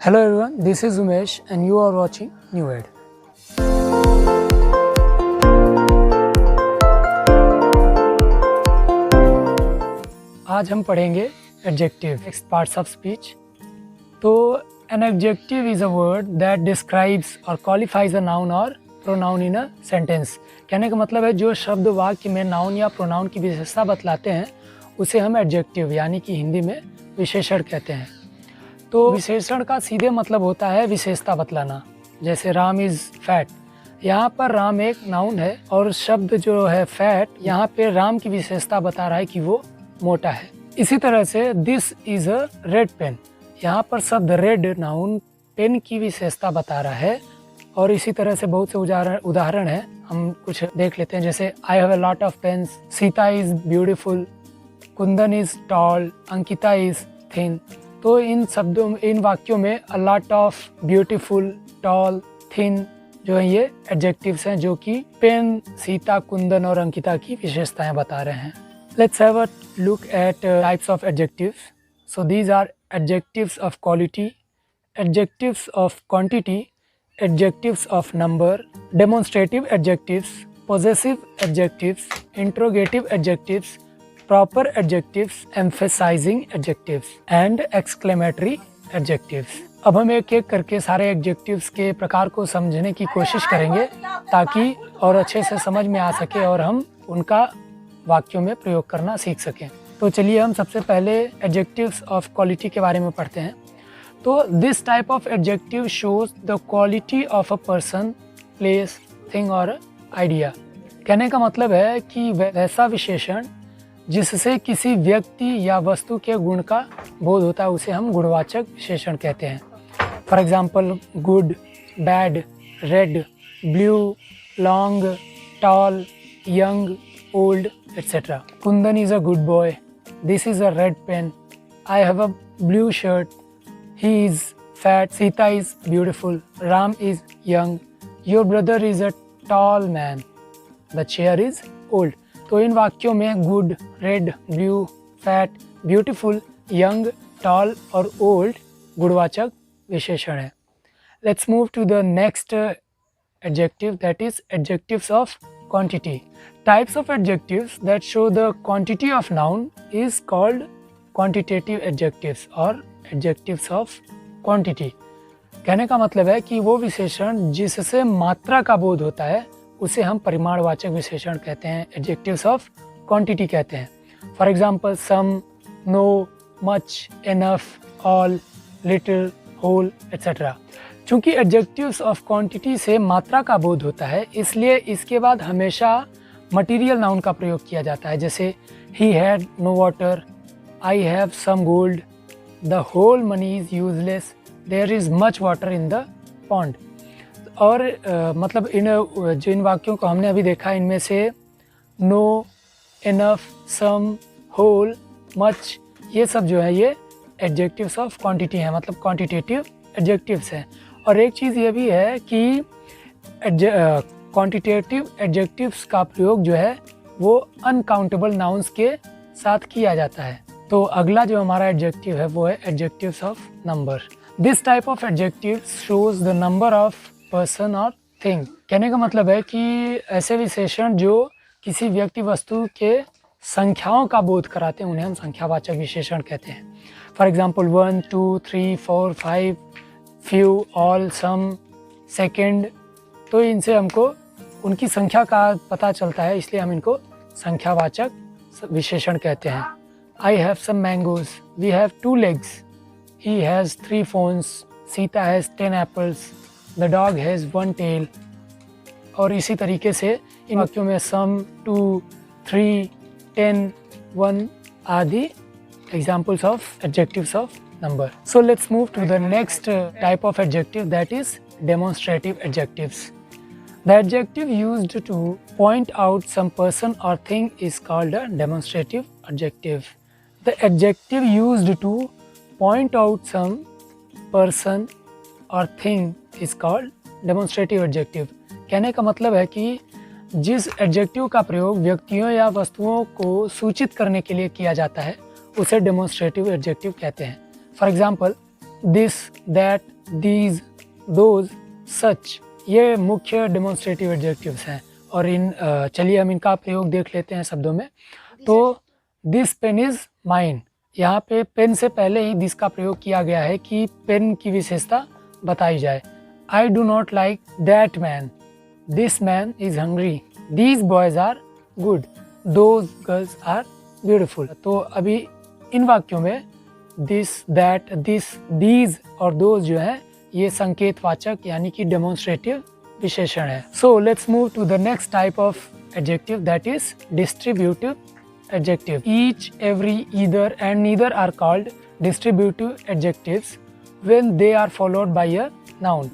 Hello everyone, this is Umesh and you are watching New Ed. आज हम पढ़ेंगे adjective next parts of speech. तो an adjective is a word that describes और qualifies a noun और pronoun in a sentence. कहने का मतलब है जो शब्द वाक्य में नाउन या प्रोनाउन की विशेषता बतलाते हैं उसे हम एडजेक्टिव यानी कि हिंदी में विशेषण कहते हैं। तो विशेषण का सीधे मतलब होता है विशेषता बतलाना। जैसे राम इज़ फैट, यहाँ पर राम एक नाउन है और शब्द जो है फैट यहाँ पे राम की विशेषता बता रहा है कि वो मोटा है। इसी तरह से this is a red pen, यहाँ पर शब्द रेड नाउन पेन की विशेषता बता रहा है। और इसी तरह से बहुत से उदाहरण है, हम कुछ देख लेते हैं। जैसे I have a lot of pens, Sita is beautiful, Kundan is tall, Ankita is thin. तो इन वाक्यों में a lot of, beautiful, tall, thin जो है ये एडजेक्टिव्स हैं जो कि पेन, सीता, कुंदन और अंकिता की विशेषताएं बता रहे हैं। Let's have a look at types of adjectives. So these are adjectives of quality, adjectives of quantity, adjectives of number, demonstrative adjectives, possessive adjectives, interrogative adjectives, proper adjectives, emphasizing adjectives and exclamatory adjectives। अब हम एक एक करके सारे adjectives के प्रकार को समझने की कोशिश करेंगे ताकि और अच्छे से समझ में आ सके और हम उनका वाक्यों में प्रयोग करना सीख सकें। तो चलिए हम सबसे पहले एडजेक्टिव्स ऑफ क्वालिटी के बारे में पढ़ते हैं। तो this type of adjective shows the quality of a person, place, thing और आइडिया। कहने का मतलब है कि वैसा विशेषण जिससे किसी व्यक्ति या वस्तु के गुण का बोध होता है उसे हम गुणवाचक विशेषण कहते हैं। For example good, bad, red, blue, long, tall, young, old etcetera. Kundan is a good boy, this is a red pen, I have a blue shirt, he is fat, Sita is beautiful, Ram is young, your brother is a tall man, the chair is old. तो इन वाक्यों में good, red, blue, fat, beautiful, young, tall और old गुणवाचक विशेषण है। Let's move to the next adjective, that is adjectives of quantity. Types of adjectives that show the quantity of noun is called quantitative adjectives और adjectives of quantity. कहने का मतलब है कि वो विशेषण जिससे मात्रा का बोध होता है उसे हम परिमाणवाचक विशेषण कहते हैं, एडजेक्टिव्स ऑफ क्वांटिटी कहते हैं। For example some, no, much, enough, all, little, whole etcetera. चूँकि एडजेक्टिव्स ऑफ क्वांटिटी से मात्रा का बोध होता है इसलिए इसके बाद हमेशा मटीरियल नाउन का प्रयोग किया जाता है। जैसे he had no water, I have some gold, the whole money is useless, there is much water in the pond. और मतलब इन वाक्यों को हमने अभी देखा, इनमें से नो, इनफ, सम, होल, मच ये सब जो है ये एडजेक्टिव्स ऑफ क्वांटिटी हैं, मतलब क्वांटिटेटिव एडजेक्टिव्स हैं। और एक चीज़ ये भी है कि क्वांटिटेटिव एडजेक्टिव्स का प्रयोग जो है वो अनकाउंटेबल नाउन्स के साथ किया जाता है। तो अगला जो हमारा एडजेक्टिव है वो है adjectives of number. This type of adjective shows the number of person और थिंग। कहने का मतलब है कि ऐसे विशेषण जो किसी व्यक्ति वस्तु के संख्याओं का बोध कराते हैं उन्हें हम संख्यावाचक विशेषण कहते हैं। For example 1, 2, 3, 4, 5, few, all, some, second. तो इनसे हमको उनकी संख्या का पता चलता है इसलिए हम इनको संख्यावाचक विशेषण कहते हैं। I have some mangoes, we have 2 legs, he has 3 phones, Sita has 10 apples, the dog has 1 tail। और इसी तरीके से इन वाक्यों में सम, 2, 3, 10, 1 आदि examples of adjectives of number. So let's move to the next type of adjective, that is demonstrative adjectives. The adjective used to point out some person और thing is called a demonstrative adjective. The adjective used to point out some person और thing is called demonstrative adjective. कहने का मतलब है कि जिस adjective का प्रयोग व्यक्तियों या वस्तुओं को सूचित करने के लिए किया जाता है उसे डेमोन्स्ट्रेटिव एडजेक्टिव कहते हैं। For example this, that, these, those, such, ये मुख्य डेमोन्स्ट्रेटिव एडजेक्टिव्स हैं। और चलिए हम इनका प्रयोग देख लेते हैं शब्दों में। तो दिस पेन इज़ माइन, यहाँ पे पेन से पहले ही दिस का प्रयोग किया गया है कि पेन की विशेषता बताई जाए। I do not like that man, this man is hungry, these boys are good, those girls are beautiful. तो अभी इन वाक्यों में दिस, दैट, दिस, दीज और दोज जो है ये संकेतवाचक यानी कि डेमोन्स्ट्रेटिव विशेषण है। So let's move to the next type of adjective, that is distributive adjective. Each, every, either and neither are called distributive adjectives when they are followed by a noun.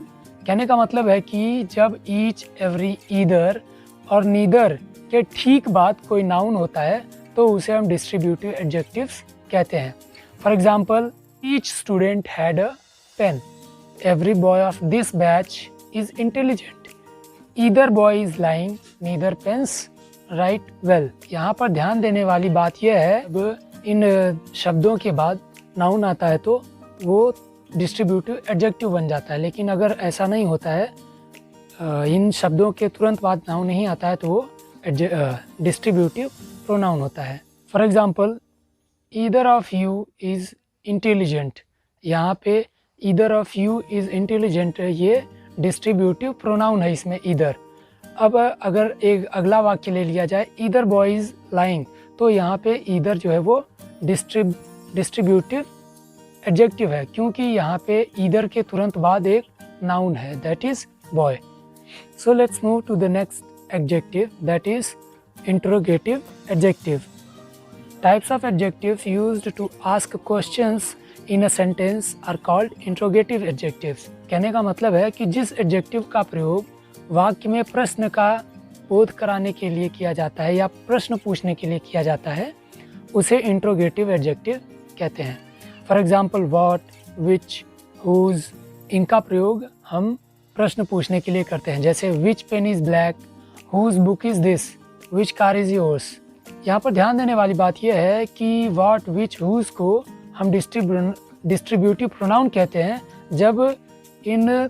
कहने का मतलब है कि जब ईच, एवरी, ईदर और neither के ठीक बाद कोई नाउन होता है तो उसे हम डिस्ट्रीब्यूटिव एडजेक्टिव्स कहते हैं। For example, each student had a pen, every boy of this batch is intelligent, either boy is lying, neither pens write well. यहाँ पर ध्यान देने वाली बात यह है, अब इन शब्दों के बाद नाउन आता है तो वो डिस्ट्रीब्यूटिव एडजेक्टिव बन जाता है। लेकिन अगर ऐसा नहीं होता है, इन शब्दों के तुरंत बाद नाउन नहीं आता है तो वो डिस्ट्रीब्यूटिव प्रोनाउन होता है। For example, either of you is intelligent, यहाँ पे either of you is intelligent ये डिस्ट्रीब्यूटिव प्रोनाउन है इसमें ईदर। अब अगर एक अगला वाक्य ले लिया जाए, ईदर बॉय इज़ लाइंग, तो यहाँ पे ईदर जो है वो डिस्ट्रीब्यूटिव एडजेक्टिव है क्योंकि यहाँ पे ईदर के तुरंत बाद एक नाउन है, that is boy. So let's move to the next adjective, that is interrogative adjective. Types of adjectives used to ask questions in a sentence are called interrogative adjectives. कहने का मतलब है कि जिस adjective का प्रयोग वाक्य में प्रश्न का बोध कराने के लिए किया जाता है या प्रश्न पूछने के लिए किया जाता है उसे interrogative adjective कहते हैं। For example, what, which, whose, इनका प्रयोग हम प्रश्न पूछने के लिए करते हैं, जैसे which pen is black, whose book is this, which car is yours. यहाँ पर ध्यान देने वाली बात यह है कि व्हाट, विच, हुज को हम डिस्ट्रीब्यूटिव प्रोनाउन कहते हैं जब इन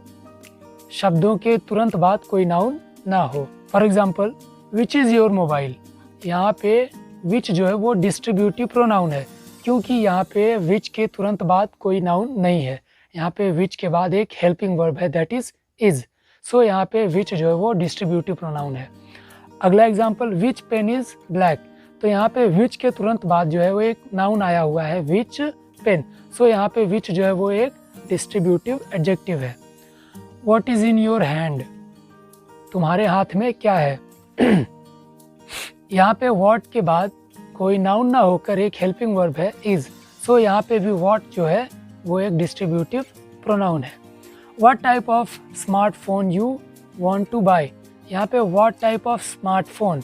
शब्दों के तुरंत बाद कोई नाउन ना हो। For example, which is your mobile, यहाँ पे विच जो है वो डिस्ट्रीब्यूटिव प्रोनाउन है क्योंकि यहाँ पे विच के तुरंत बाद कोई नाउन नहीं है। यहाँ पे विच के बाद एक हेल्पिंग वर्ब है, दैट इज़ इज। सो यहाँ पे विच जो है वो डिस्ट्रीब्यूटिव प्रोनाउन है। अगला example, which pen is black, तो यहाँ पे विच के तुरंत बाद जो है वो एक नाउन आया हुआ है, विच पेन। सो यहाँ पे विच जो है वो एक डिस्ट्रीब्यूटिव एडजेक्टिव है। What is in your hand, तुम्हारे हाथ में क्या है। यहाँ पे व्हाट के बाद कोई नाउन ना होकर एक हेल्पिंग वर्ब है, इज। सो यहाँ पे भी व्हाट जो है वो एक डिस्ट्रीब्यूटिव प्रोनाउन है। What type of smartphone you want to buy, यहाँ पे what type of smartphone,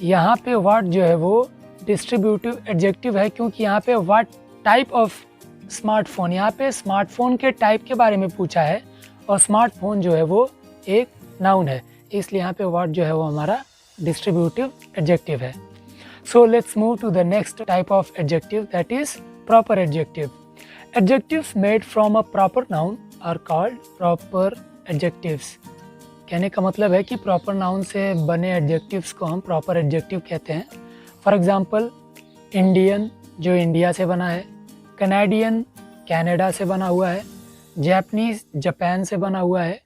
यहाँ पे what जो है वो डिस्ट्रीब्यूटिव एडजेक्टिव है क्योंकि यहाँ पे what type of smartphone, यहाँ पे स्मार्टफोन के टाइप के बारे में पूछा है और स्मार्टफोन जो है वो एक नाउन है, इसलिए यहाँ पे what जो है वो हमारा डिस्ट्रीब्यूटिव एडजेक्टिव है। So let's move to the next type of adjective, that is proper adjective. Adjectives made from a proper noun are called proper adjectives. कहने का मतलब है कि प्रॉपर नाउन से बने एडजेक्टिव्स को हम प्रॉपर एडजेक्टिव कहते हैं। फॉर एग्जांपल, इंडियन जो इंडिया से बना है, कैनेडियन कनाडा से बना हुआ है, जापानीज जापान से बना हुआ है,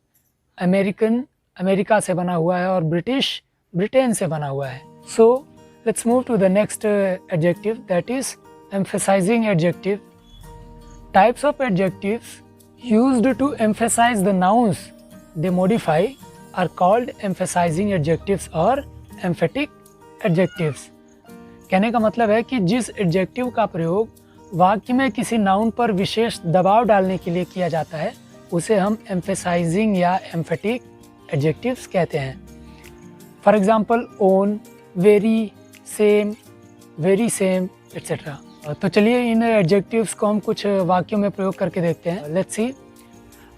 अमेरिकन अमेरिका से बना हुआ है और ब्रिटिश ब्रिटेन से बना हुआ है। So let's move to the next adjective, that is emphasizing adjective. Types of adjectives used to emphasize the nouns they modify are called emphasizing adjectives or emphatic adjectives. कहने का मतलब है कि जिस एडजेक्टिव का प्रयोग वाक्य में किसी नाउन पर विशेष दबाव डालने के लिए किया जाता है उसे हम emphasizing या emphatic adjectives कहते हैं। For example, own, very, same, very same etcetera. तो चलिए इन एडजेक्टिव्स को हम कुछ वाक्यों में प्रयोग करके देखते हैं। Let's see,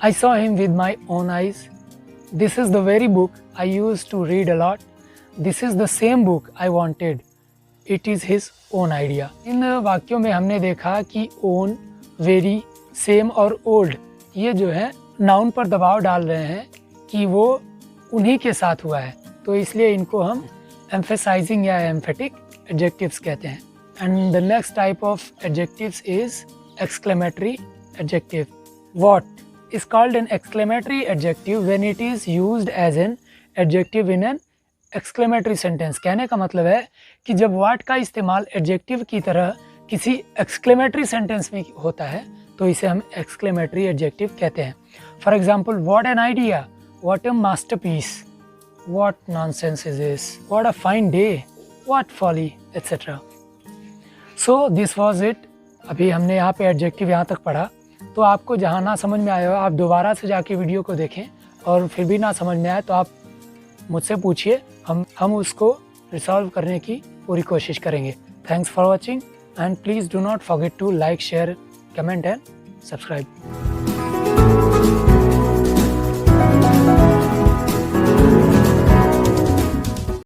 I saw him with my own eyes, this is the very book I use to read a lot, this is the same book I wanted, it is his own idea. इन वाक्यों में हमने देखा कि own, very, same और old ये जो है नाउन पर दबाव डाल रहे हैं कि वो उन्हीं के साथ हुआ है, तो इसलिए इनको हम एम्फेसाइजिंग या एम्फेटिक एडजेक्टिव्स कहते हैं। And the next type of adjectives is exclamatory adjective. What is called an exclamatory adjective when it is used as an adjective in an exclamatory sentence. कहने का मतलब है कि जब व्हाट का इस्तेमाल एडजेक्टिव की तरह किसी एक्सक्लेमेटरी सेंटेंस में होता है तो इसे हम एक्सक्लेमेटरी एडजेक्टिव कहते हैं। For example, what an idea, what a masterpiece, what nonsense is this, what a fine day, what folly, etcetera. So this was it. अभी हमने यहाँ पे एडजेक्टिव यहाँ तक पढ़ा, तो आपको जहाँ ना समझ में आया हो आप दोबारा से जाके वीडियो को देखें, और फिर भी ना समझ में आए तो आप मुझसे पूछिए, हम उसको रिसॉल्व करने की पूरी कोशिश करेंगे। Thanks for watching and please do not forget to like, share, comment and subscribe.